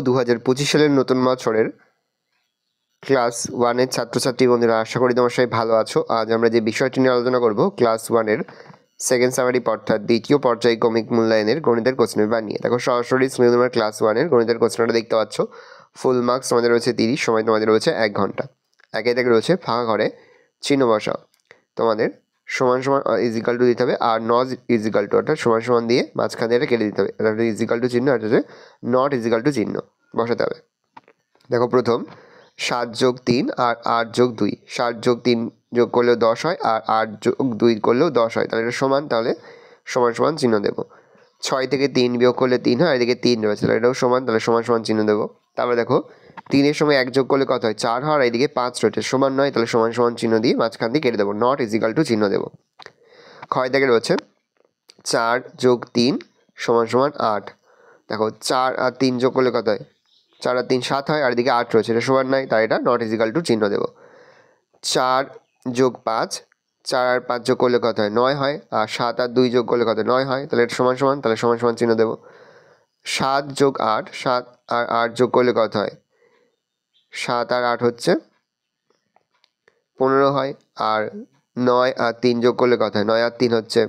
2025 সালের নতুন বছরের ক্লাস 1-এর ছাত্রছাত্রী বন্ধুরা, আশা করি তোমার সবাই ভালো আছো। আজ আমরা যে বিষয়টি নিয়ে আলোচনা করব ক্লাস 1-এর সেকেন্ড সামারি অর্থাৎ দ্বিতীয় পর্যায়ক্রমিক মূল্যায়নের গণিতের কোশ্চেন পেপার নিয়ে। দেখো সরাসরি স্ক্রিনে তোমরা ক্লাস 1-এর গণিতের কোশ্চেনটা দেখতে পাচ্ছ। ফুল মার্কস তোমাদের রয়েছে 30, সময় তোমাদের রয়েছে 1 ঘন্টা। একে থেকে রয়েছে ফাঁকা ঘরে চিহ্ন বসাও। তোমাদের সমান সমান ইজিক্যাল টু দিতে হবে, আর নট ইজিক্যাল টু অর্থাৎ সমান সমান দিয়ে মাঝখান দিয়ে এটা কেটে দিতে হবে। এটা ইজিক্যাল টু চিহ্ন, এটা হচ্ছে নট ইজিক্যাল টু চিহ্ন বসাতে হবে। দেখো প্রথম 7 যোগ 3 আর 8 যোগ 2, 7 যোগ 3 যোগ করলেও 10 হয়, আর 8 যোগ 2 করলেও 10 হয়, তাহলে এটা সমান, তাহলে সমান সমান চিহ্ন দেবো। 6 থেকে 3 বিয়োগ করলে 3 হয়, আর এদিকে 3 রয়েছে, তাহলে এটাও সমান, তাহলে সমান সমান চিহ্ন দেবো। তারপরে দেখো 3-এর সময় 1 যোগ করলে কত হয়, 4 হয়, আর এদিকে 5 রয়েছে, সমান নয়, তাহলে সমান সমান চিহ্ন দিয়ে মাঝখান দিয়ে কেটে দেবো, নট ইজিক্যাল টু চিহ্ন দেবো। ক্ষয় থেকে রয়েছে 4 যোগ 3 সমান সমান 8। দেখো 4 আর 3 যোগ করলে কত হয়, 4 আর 3 7 হয়, আর এদিকে 8 রয়েছে, এটা সমান নয়, তাই এটা নট ইজিক্যাল টু চিহ্ন দেবো। 4 যোগ 5, 4 আর 5 যোগ করলে কত হয়, 9 হয়, আর 7 আর 2 যোগ করলে কত হয়, 9 হয়, তাহলে এটা সমান সমান, তাহলে সমান সমান চিহ্ন দেবো। 7 যোগ 8, 7 আর 8 যোগ করলে কত হয়, 7 আর 8 হচ্ছে 15 হয়, আর 9 আর 3 যোগ করলে কত হয়, 9 আর 3 হচ্ছে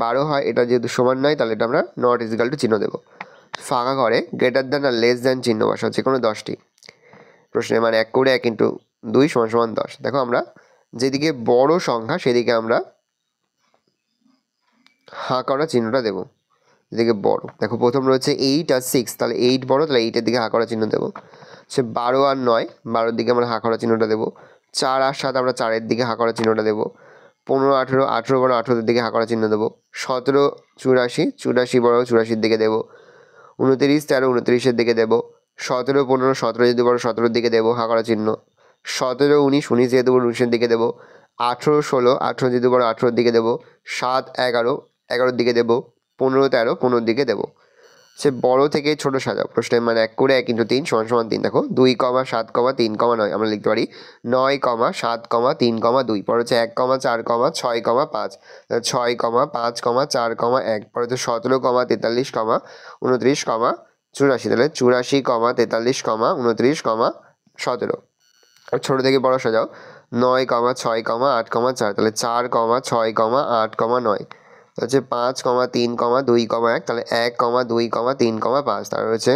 12 হয়, এটা যেহেতু সমান নয়, তাহলে এটা আমরা নট ইজিক্যাল টু চিহ্ন দেবো। ফাঁকা ঘরে গ্রেটার দ্যান আর লেস দ্যান চিহ্ন বসাও, যে কোনো 10টি। প্রশ্নের মান 1 করে 1 × 2 সমান সমান 10। দেখো আমরা যেদিকে বড় সংখ্যা সেদিকে আমরা হাঁ করা চিহ্নটা দেবো, যেদিকে বড়। দেখো প্রথম রয়েছে 8 আর 6, তাহলে 8 বড়, তাহলে 8-এর দিকে হাঁ করা চিহ্ন দেবো। সে 12 আর 9, 12-র দিকে আমরা হাঁ করা চিহ্নটা দেবো। 4 আর 7 আমরা 4-এর দিকে হাঁ করা চিহ্নটা দেবো। 15 18, 18 বড়, 18-এর দিকে হাঁ করা চিহ্ন দেবো। 17 84, 84 বড়, 84-র দিকে দেবো। 29 13, 29-এর দিকে দেবো। 17 15, 17 যদি বড়, 17-র দিকে দেবো হাঁ করা চিহ্ন। 17 19, 19 যেহেতু বড়, 19-এর দিকে দেবো। 18 16, 18 যেহেতু বড়, 18-র দিকে দেবো। 7 11, 11-র দিকে দেবো। 15 13, 15-র দিকে দেবো। সে বড় থেকে ছোট সাজাও। প্রশ্নের মান 1 করে 1 × 3 সমান সমান 3। দেখো 2, 7, 3, 9 আমরা লিখতে পারি 9, 7, 3, 2। পরে হচ্ছে 1, 4, 6, 5, 6, 5, 5, 4, 1। পরে হচ্ছে 17, 43, 29, 84। তাহলে 84, 43, 29, 17। আর ছোটো থেকে বড় সাজাও 9, 6, 8, 4। তাহলে 4, 6, 8, 9। হচ্ছে 5, 3, 2, 1। তাহলে 1, 2, 3, 5। তার হচ্ছে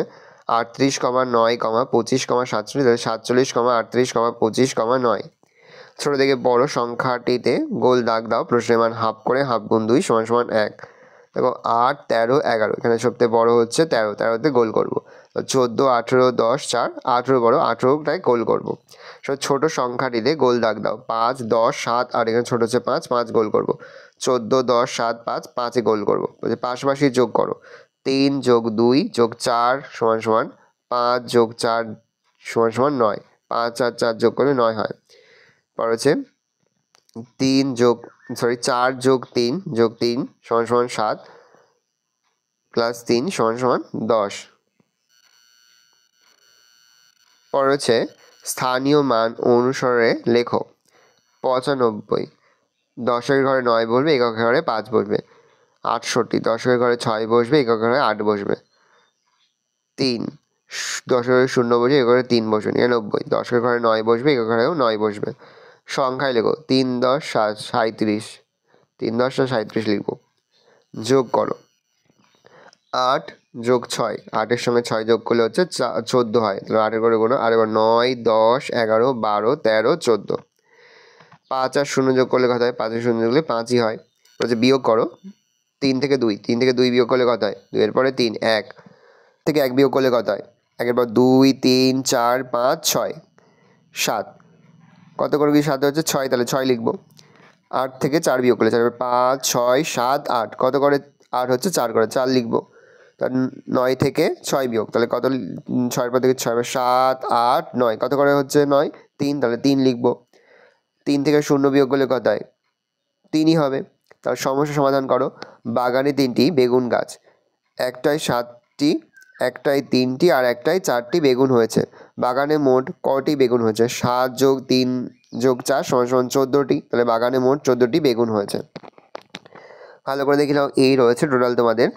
38, 9, 25, 47। তাহলে 47, 38, 25, 9। ছোটো থেকে বড় সংখ্যাটিতে গোল দাগ দাও। প্রশ্নের মান হাফ করে হাফ গুণ 2 সমান সমান 1। দেখো 8 13 11, এখানে সবথেকে বড় হচ্ছে 13, 13-তে গোল করবো। 14 18 10 4, 18 বড়, 18টায় গোল করবো। সব ছোট সংখ্যাটিতে গোল দাগ দাও। 5 10 7 আর এখানে ছোট হচ্ছে 5, 5 গোল করবো। 14 10 7 5, 5-এ গোল করবো। পাশাপাশি যোগ করো। 3 যোগ 2 যোগ 4 সমান সমান 5 যোগ 4 সমান সমান 9। 5 আর 4 যোগ করলে 9 হয়। পর হচ্ছে 4 যোগ 3 যোগ 3 সমান সমান 7 প্লাস 3 সমান সমান 10। পর হচ্ছে স্থানীয় মান অনুসারে লেখো। 95 দশকের ঘরে 9 বসবে, এককের ঘরে 5 বসবে। 68 দশকের ঘরে 6 বসবে, এককের ঘরে 8 বসবে। 3 দশকের ঘরে 0 বসবে, এককের ঘরে 3 বসবে। 99 দশকের ঘরে 9 বসবে, এককের ঘরেও 9 বসবে। সংখ্যায় লেখো। 3 10 37, 3 10 37 লিখবো। যোগ করো। 8 যোগ 6, 8-এর সঙ্গে 6 যোগ করলে হচ্ছে 14 হয়। তাহলে 8-এর করে গুণ, আর এবার 9 10 11 12 13 14। 5 আর 0 যোগ করলে কত হয়, 5 আর 0 যোগ করলে 5ই হয়। বলছে বিয়োগ করো। 3 থেকে 2, 3 থেকে 2 বিয়োগ করলে কত হয়, 2 এর পরে 3, 1 থেকে 1 বিয়োগ করলে কত হয়, 1-এর পর 2 3 4 5 6 7। কত করে কি 7 হচ্ছে 6, তাহলে 6 লিখবো। 8 থেকে 4 বিয়োগ করলে 4, 5 6 7 8। কত করে 8 হচ্ছে 4 করে 4 লিখবো। তার 9 থেকে 6 বিয়োগ, তাহলে কত, 6-এর পর থেকে 6 7 8 9। কত করে হচ্ছে 9 3, তাহলে 3 লিখবো। 3 থেকে 0 বিয়োগ করলে কত হয়, 3ই হবে। তার সমস্যা সমাধান করো। বাগানে 3টি বেগুন গাছ, একটায় 7টি, একটায় 3টি আর একটায় 4টি বেগুন হয়েছে। বাগানে মোট কটি বেগুন হয়েছে? 7 যোগ 3 যোগ 4 সমান সমান 14টি। তাহলে বাগানে মোট 14টি বেগুন হয়েছে। ভালো করে দেখে নাও, এই রয়েছে টোটাল তোমাদের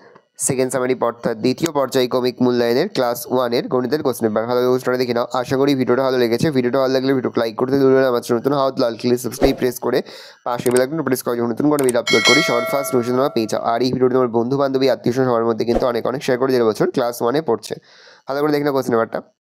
সেকেন্ড সামারি অর্থাৎ দ্বিতীয় পর্যায়ক্রমিক মূল্যায়নের ক্লাস 1-এর গণিতের কোশ্চেন পেপার। ভালো কোশ্চেনটা দেখে নাও। আশা করি ভিডিওটা ভালো লেগেছে। ভিডিওটা ভালো লাগলে ভিডিওটা লাইক করতে ভুলবেন না। আমার নতুন হাত লাল ক্লিক সাবস্ক্রাইব প্রেস করে পাশে বেল আইকন প্রেস করে নতুন কোনো ভিডিও আপলোড করি সবার ফার্স্ট নোটিফিকেশন তোমরা পেয়ে যাও। আর এই ভিডিওটি তোমার বন্ধু বান্ধবী আত্মীয় স্বজন সবার মধ্যে কিন্তু অনেক শেয়ার করে দিলে বছর ক্লাস 1-এ পড়ছে। ভালো করে দেখে নাও কোশ্চেন পেপারটা।